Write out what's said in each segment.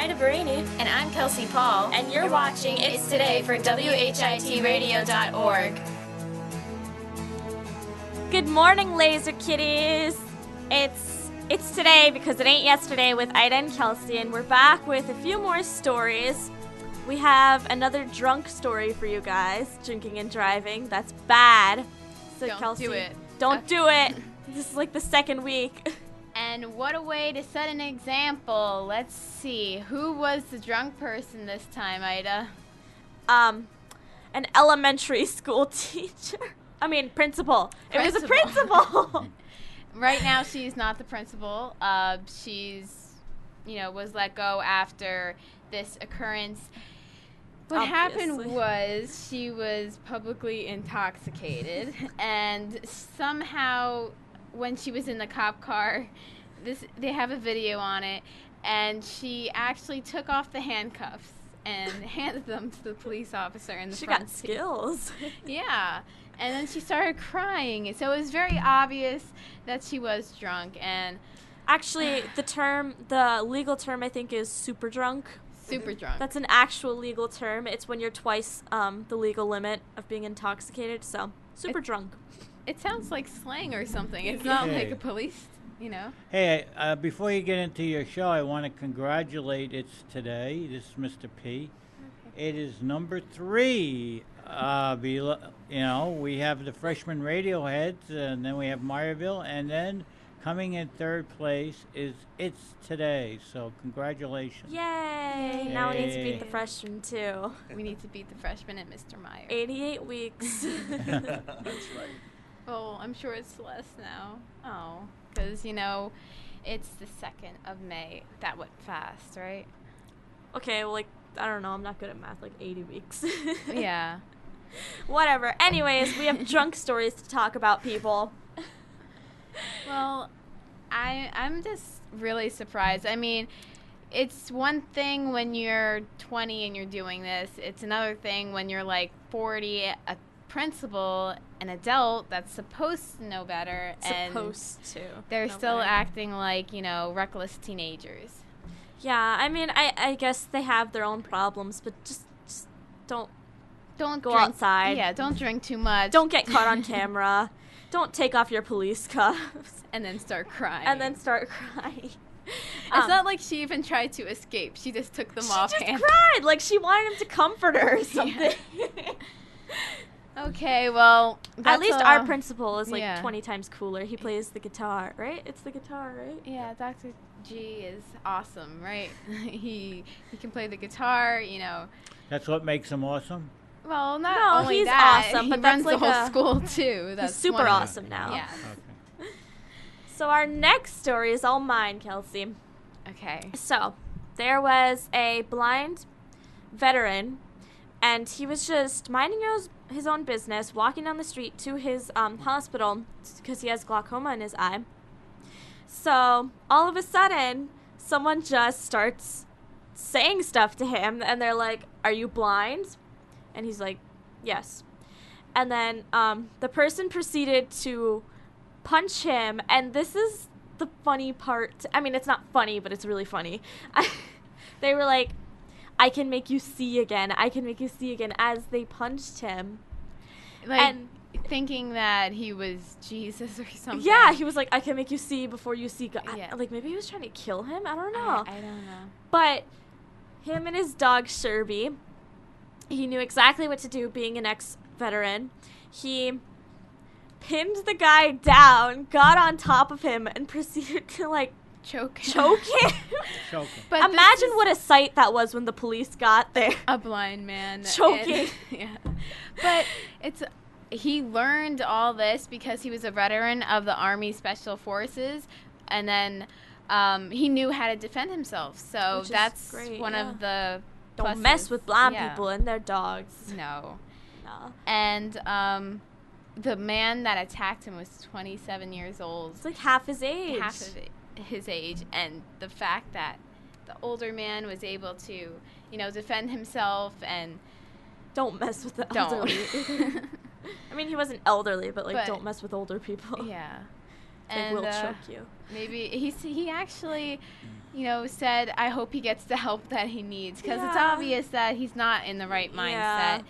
Ida Barini. And I'm Kelsey Paul. And you're watching It's Today for WHIT Radio.org. Good morning, Laser Kitties. It's today because it ain't yesterday with Ida and Kelsey, and we're back with a few more stories. We have another drunk story for you guys, drinking and driving. That's bad. So Don't Kelsey, do it. Don't do it. This is like the second week. And what a way to set an example. Let's see. Who was the drunk person this time, Ida? An elementary school teacher. I mean, principal. It was a principal. Right now, she's not the principal. She's, was let go after this occurrence. What happened was she was publicly intoxicated, and somehow when she was in the cop car, they have a video on it, and she actually took off the handcuffs and handed them to the police officer in the front seat. She got skills. Yeah. And then she started crying. So it was very obvious that she was drunk. And actually, the legal term, I think, is super drunk. Super drunk. That's an actual legal term. It's when you're twice the legal limit of being intoxicated. So, super drunk. It sounds like slang or something. It's not like a police, Hey, before you get into your show, I want to congratulate It's Today. This is Mr. P. Okay. It is number 3. We have the freshman Radioheads, and then we have Meyerville, and then coming in third place is It's Today. So congratulations! Yay! Now we need to beat the freshmen too. We need to beat the freshmen and Mr. Meyer. 88 weeks. That's right. Oh, I'm sure it's less now. Oh, because it's the 2nd of May. That went fast, right? Okay, well, I don't know. I'm not good at math. 80 weeks. Yeah. Whatever. Anyways, we have drunk stories to talk about, people. Well, I'm just really surprised. I mean, it's one thing when you're 20 and you're doing this. It's another thing when you're 40, a principal, an adult that's supposed to know better. They're still acting like, reckless teenagers. Yeah, I mean, I guess they have their own problems, but just don't go drink outside. Yeah, don't drink too much. Don't get caught on camera. Don't take off your police cuffs. And then start crying. It's not like she even tried to escape. She just took them off. She just cried. Like she wanted him to comfort her or something. Yeah. Okay, well, at least our principal is 20 times cooler. He plays the guitar, right? It's the guitar, right? Yeah, Dr. G is awesome, right? he can play the guitar, That's what makes him awesome? Well, not only he's that, awesome, he but runs that's the whole school too. That's he's super awesome now. Yeah. Okay. So our next story is all mine, Kelsey. Okay. So there was a blind veteran, and he was just minding his own business, walking down the street to his hospital because he has glaucoma in his eye. So all of a sudden, someone just starts saying stuff to him, and they're like, "Are you blind?" And he's like, "Yes." And then the person proceeded to punch him, and this is the funny part. I mean, it's not funny, but it's really funny. They were like, "I can make you see again. I can make you see again," as they punched him. And thinking that he was Jesus or something. Yeah, he was like, "I can make you see before you see God." Yeah. Maybe he was trying to kill him. I don't know. I don't know. But him and his dog, Sherby, he knew exactly what to do being an ex-veteran. He pinned the guy down, got on top of him, and proceeded to, choke him. Choke him. But imagine what a sight that was when the police got there. A blind man. Choking. Yeah. But he learned all this because he was a veteran of the Army Special Forces, and then he knew how to defend himself. So that's great, one of the Don't pluses. mess with blind people and their dogs. No. And the man that attacked him was 27 years old. It's like half his age. Half of his age. And the fact that the older man was able to, defend himself and... Don't mess with the elderly. I mean, he wasn't elderly, but, don't mess with older people. Yeah. And will choke you. maybe he actually, said, I hope he gets the help that he needs, because it's Yeah. obvious that he's not in the right mindset. Yeah.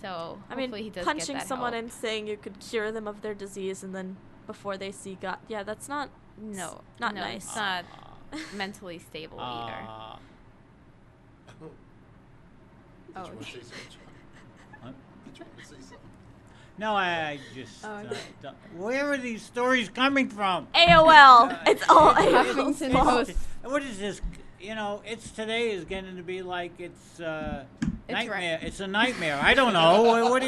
So I mean, hopefully he does punching get that someone help. and saying you could cure them of their disease and then before they see God. Yeah, that's not No, not no, nice. It's not mentally stable either. Did Oh, you want to okay. say something? What? Did you want to say something? No, I just. Oh, okay. Where are these stories coming from? AOL. It's all Huffington AOL. Post. What is this? It's today is getting to be like it's nightmare. right. It's a nightmare. I don't know. What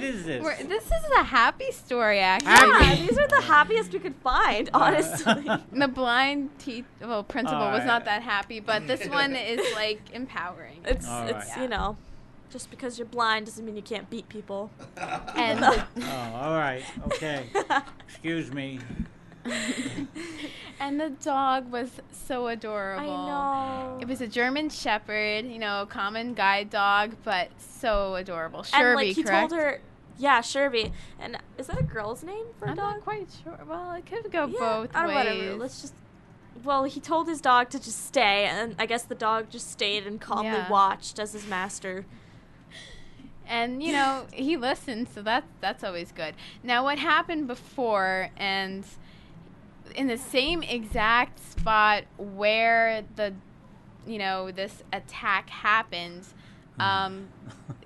is this? This is a happy story, actually. Yeah, these are the happiest we could find, honestly. The blind principal All was right. not that happy, but this one is like empowering. It's All it's right. just because you're blind doesn't mean you can't beat people. And Oh, all right. Okay. Excuse me. and the dog was so adorable. I know. It was a German Shepherd, common guide dog, but so adorable. And Shirby, like he correct? told her, yeah, Shirby. And is that a girl's name for a I'm dog? not quite sure. Well, it could go Yeah, both or ways. whatever. Let's just. Well, he told his dog to just stay, and I guess the dog just stayed and calmly Yeah. watched as his master. And he listened, so that's always good. Now, what happened before, and in the same exact spot where this attack happened,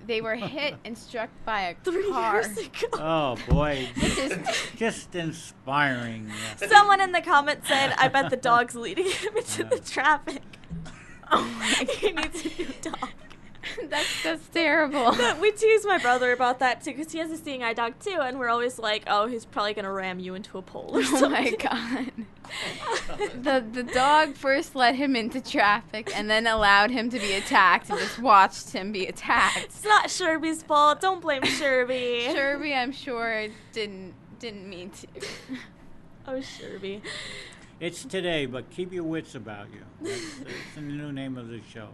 they were hit and struck by a 3 car. years ago. Oh boy, Which is just inspiring. Someone in the comments said, "I bet the dog's leading him into the traffic." oh my He needs a new dog. that's terrible. We tease my brother about that too, because he has a seeing eye dog too, and we're always like, "Oh, he's probably gonna ram you into a pole or Oh something." my god. The dog first led him into traffic and then allowed him to be attacked and just watched him be attacked. It's not Sherby's fault. Don't blame Sherby. Sherby, I'm sure, didn't mean to. Oh, Sherby. It's today, but keep your wits about you. That's the new name of the show.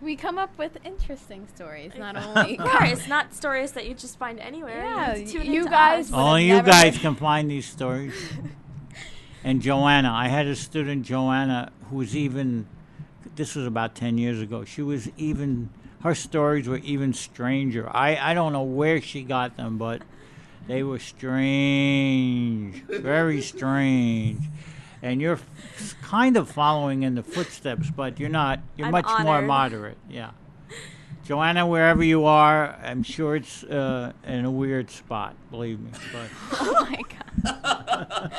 We come up with interesting stories, not only. Of course, not stories that you just find anywhere. Yeah, have to tune you into guys us. would have Only you never guys heard- can find these stories. And Joanna, I had a student, Joanna, who was this was about 10 years ago. Her stories were even stranger. I don't know where she got them, but they were strange, very strange. And you're kind of following in the footsteps, but you're not. You're I'm much more honored. moderate, yeah. Joanna, wherever you are, I'm sure it's in a weird spot, believe me. But Oh my god.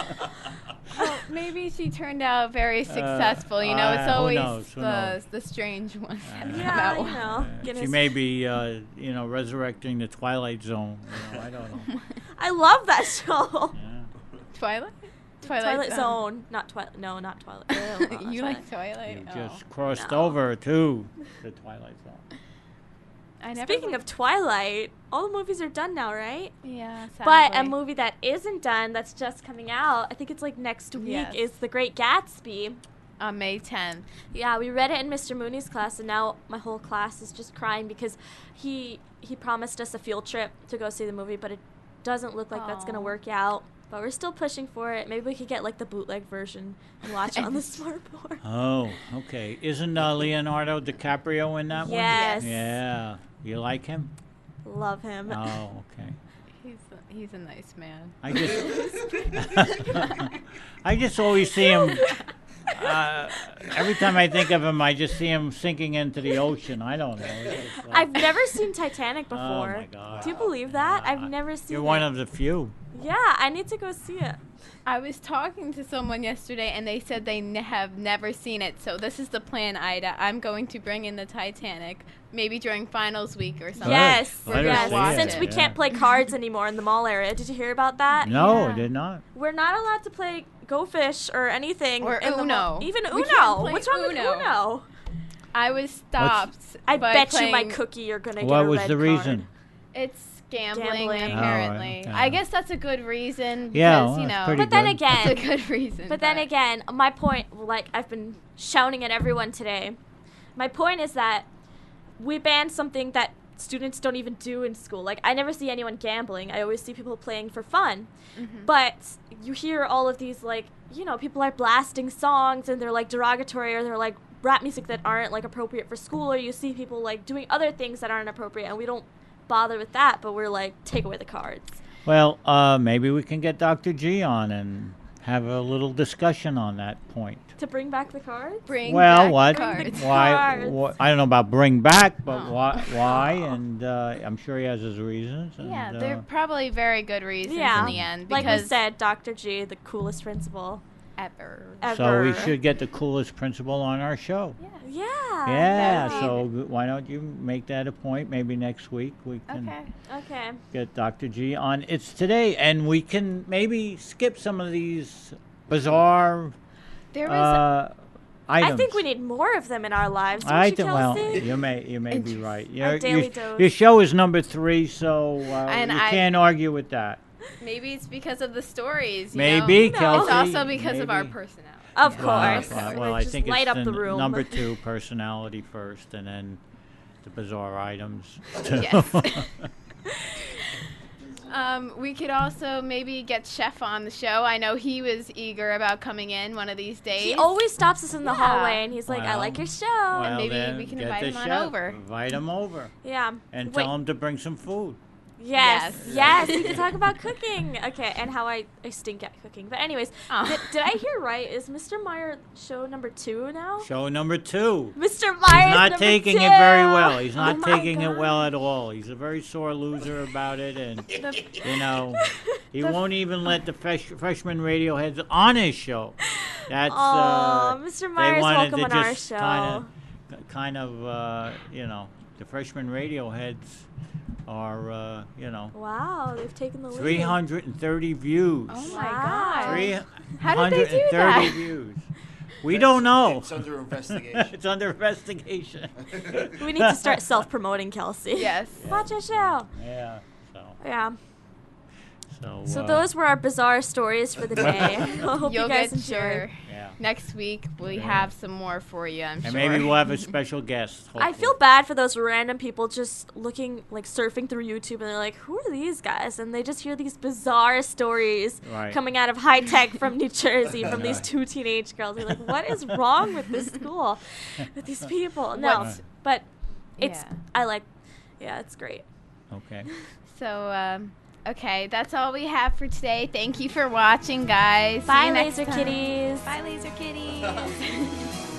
Well, maybe she turned out very successful. It's who always knows, who knows? the strange ones that come Yeah, out. you know. she Guinness. may be, resurrecting the Twilight Zone. I don't know. I love that show. Yeah. Twilight? Twilight Zone. Not Twilight. No, not Twilight. Ew, no, not You Twilight. like Twilight? You Oh. just crossed No. over to the Twilight Zone. I never Speaking of Twilight, all the movies are done now, right? yeah, But a sadly. movie that isn't done, that's just coming out, I think it's like next week, Yes. is The Great Gatsby. On May 10th. Yeah, we read it in Mr. Mooney's class, and now my whole class is just crying because he promised us a field trip to go see the movie, but it doesn't look like that's going to Aw. work out. But we're still pushing for it. Maybe we could get like the bootleg version and watch it on the smartboard. Oh, okay. Isn't Leonardo DiCaprio in that Yes. one? Yeah. You like him? Love him. Oh, okay. He's a nice man. I just always see him. Every time I think of him, I just see him sinking into the ocean. I don't know. It's just like- I've never seen Titanic before. Oh my God. Do you believe that? I've never seen You're it. one of the few. Yeah, I need to go see it. I was talking to someone yesterday, and they said they have never seen it. So this is the plan, Ida. I'm going to bring in the Titanic, maybe during finals week or something. Yes, Let her yes. see it, Since we yeah. can't play cards anymore in the mall area. Did you hear about that? No, Yeah. I did not. We're not allowed to play Go Fish or anything. Or in the Uno. mall. Even We Uno. can't play What's wrong with Uno. Uno? I was stopped. I by bet you my playing- cookie you're going to get What a was red the card. reason? It's gambling, Gambling. apparently. Oh, right, okay. I guess that's a good reason. Yeah, Because, well, that's pretty But then good. again, it's a good reason. But then again, my point, like I've been shouting at everyone today, my point is that we banned something that students don't even do in school. Like, I never see anyone gambling. I always see people playing for fun. Mm-hmm. But you hear all of these, like, you know, people are blasting songs and they're, like, derogatory, or they're, like, rap music that aren't, like, appropriate for school, or you see people, like, doing other things that aren't appropriate, and we don't bother with that, but we're like, take away the cards. Well, maybe we can get Dr. G on and have a little discussion on that point. To bring back the cards? Bring Well, back what? the cards. Why? I don't know about bring back, but Oh. why? And I'm sure he has his reasons. And, Yeah, they're probably very good reasons Yeah. in the end. Like because we said, Dr. G, the coolest principal ever. so we ever. should get the coolest principal on our show. Yeah. Yeah, that so why don't you make that a point? Maybe next week we can Okay. get Dr. G on. It's today, and we can maybe skip some of these bizarre There was items. I think we need more of them in our lives. Don't I you, think. Well, Kelsey? you may be right. daily dose. Your show is number 3, so And you I- can't argue with that. maybe it's because of the stories. You Maybe, know? Kelsey. It's also because of our maybe. personality. Of Well, course. well, I Just think light it's up the room. number 2, personality first, and then the bizarre items. Yes. We could also maybe get Chef on the show. I know he was eager about coming in one of these days. He always stops us in the Yeah. hallway, and he's like, I Well, like your show. Well, maybe then we can get invite the him on chef. over. Invite him over. Yeah. And Wait. tell him to bring some food. Yes. Yes. Yes. We can talk about cooking. Okay. And how I stink at cooking. But anyways, Oh. did I hear right? Is Mr. Meyer show number 2 now? Show number 2. Mr. Meyer He's not number taking 2. it very well. He's Oh not my taking it well God. at all. He's a very sore loser about it, and you know, he won't even let the freshman radio heads on his show. That's Aw, Mr. they Meyer's wanted welcome to on our just show. kind of, you know, the freshman radio heads are, you know, Wow, they've taken the lead. 330 views. Oh my Wow. God. How did they do 330 that? views. We don't know. It's under investigation. It's under investigation. We need to start self-promoting, Kelsey. Yes. Watch our show. Yeah. So. Yeah. So So those were our bizarre stories for the day. I hope You'll you guys get your enjoyed. Yeah. next week. We have some more for you. I'm And sure. maybe we'll have a special guest. I feel bad for those random people just looking, like, surfing through YouTube, and they're like, who are these guys? And they just hear these bizarre stories Right. coming out of high tech from New Jersey from these 2 teenage girls. They're like, what is wrong with this school, with these people? No, What's- but it's, Yeah. yeah, it's great. Okay. So, okay, that's all we have for today. Thank you for watching, guys. See Bye, you next laser time. kitties. Bye, laser kitties.